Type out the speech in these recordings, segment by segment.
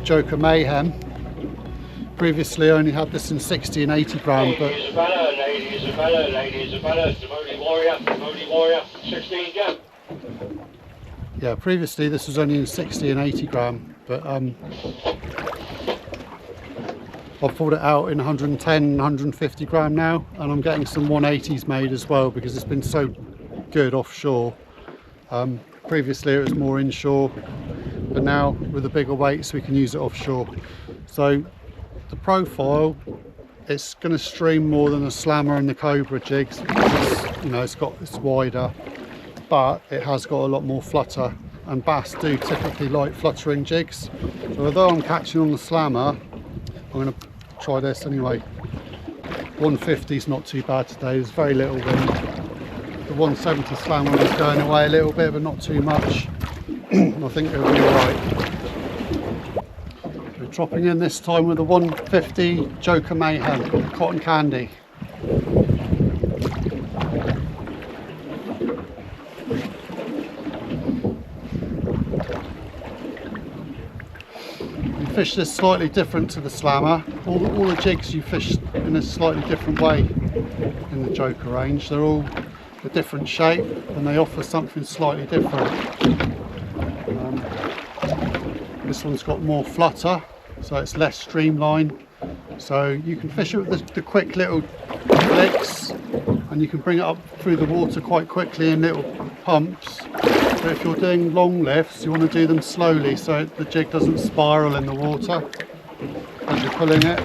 JOKER Mayhem. Previously I only had this in 60 and 80 gram, but Lady Isabella, Demody Warrior, 16 gun. yeah, previously this was only in 60 and 80 gram, but I've pulled it out in 110, 150 gram now, and I'm getting some 180s made as well because it's been so good offshore. Previously it was more inshore, but now with the bigger weights we can use it offshore. So the profile, it's going to stream more than the slammer and the cobra jigs because, you know, it's wider, but it has got a lot more flutter, and bass do typically like fluttering jigs. So although I'm catching on the slammer, I'm going to try this anyway. 150 is not too bad today, there's very little wind. The 170 slammer is going away a little bit, but not too much. I think it'll be alright. We're dropping in this time with a 150 JOKER Mayhem, cotton candy. You fish this slightly different to the slammer. All the jigs you fish in a slightly different way in the JOKER range. They're all a different shape and they offer something slightly different. This one's got more flutter, so it's less streamlined. So you can fish it with the quick little flicks, and you can bring it up through the water quite quickly in little pumps. But if you're doing long lifts, you want to do them slowly so the jig doesn't spiral in the water as you're pulling it.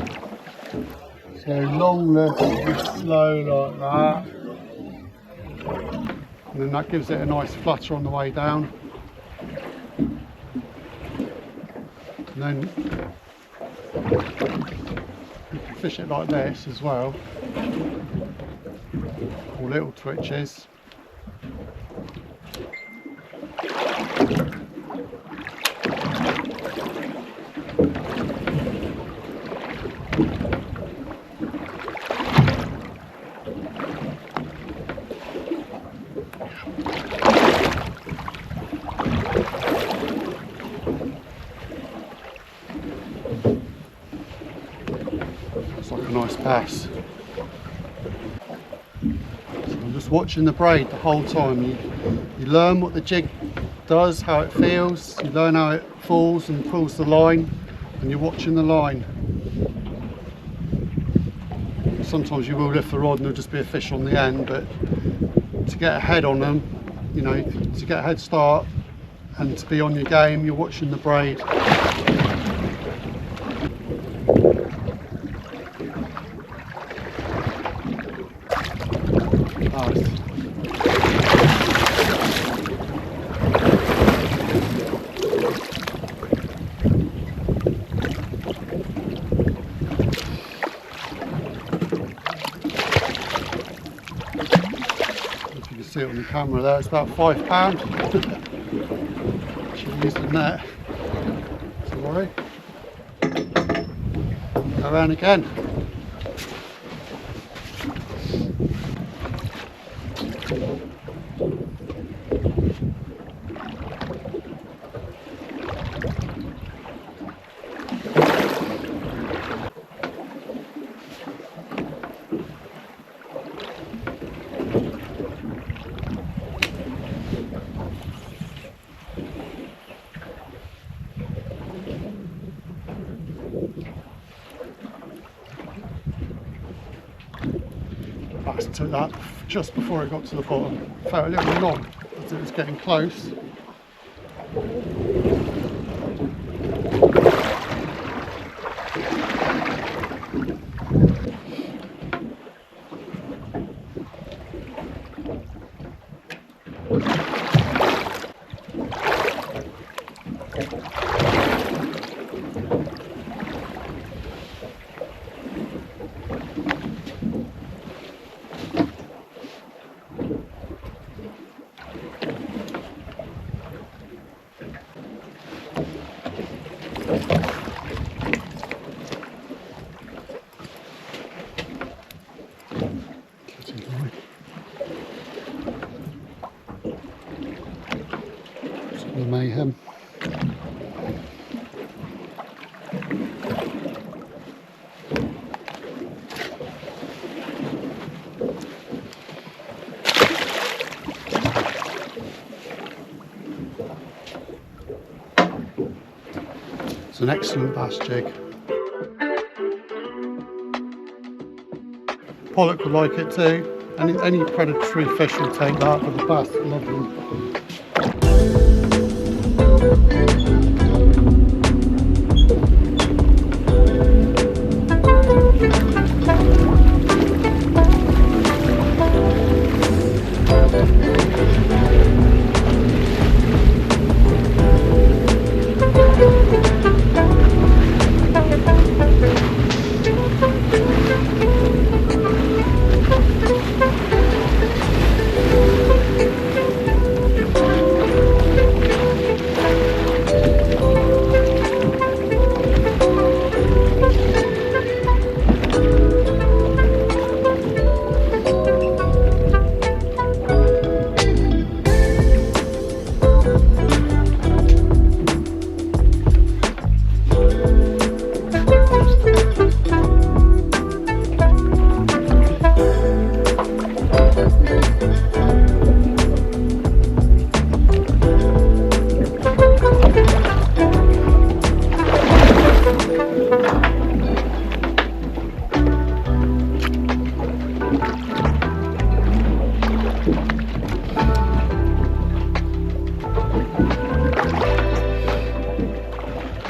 So long lifts, slow like that. And then that gives it a nice flutter on the way down. And then you can fish it like this as well, or little twitches. Nice pass. So I'm just watching the braid the whole time. You learn what the jig does, how it feels, you learn how it falls and pulls the line, and you're watching the line. Sometimes you will lift the rod and there'll just be a fish on the end, but to get ahead on them, you know, to get a head start and to be on your game, you're watching the braid. See it on the camera there, it's about £5. Should use the net. Don't worry. Go around again. Bass took that just before it got to the bottom. Felt a little knob as it was getting close. Mayhem. an excellent bass jig. Pollock would like it too. Any predatory fish will take that, but the bass love them.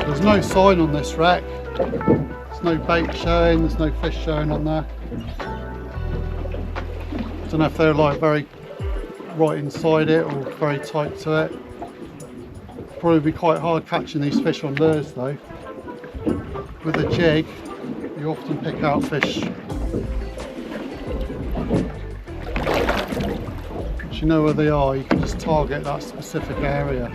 There's no sign on this wreck. There's no bait showing, there's no fish showing on there. I don't know if they're like very right inside it or very tight to it. Probably be quite hard catching these fish on lures though. With a jig, you often pick out fish. Once you know where they are, you can just target that specific area.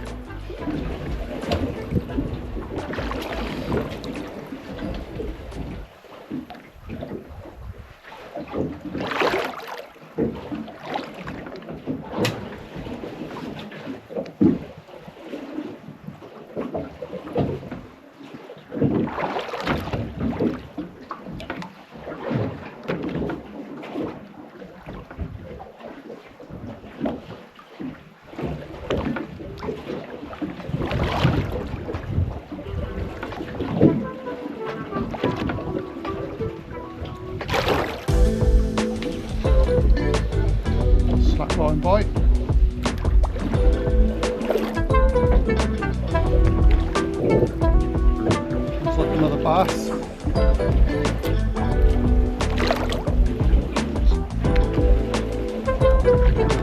Slackline bite. Looks like another bass.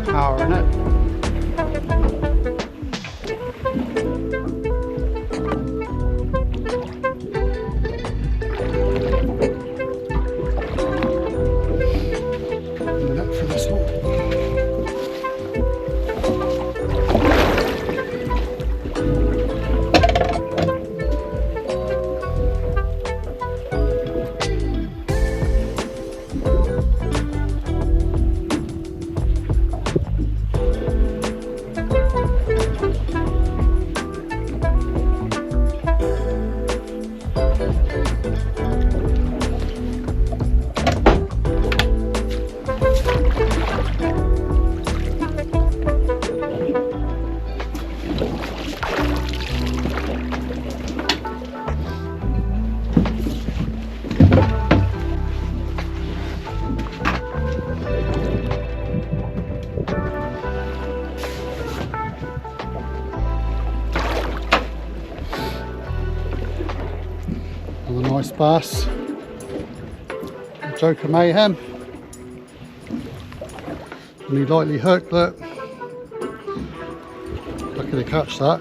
Power in it. For this one. Another nice bass. JOKER Mayhem. Only lightly hooked, look. Lucky to catch that.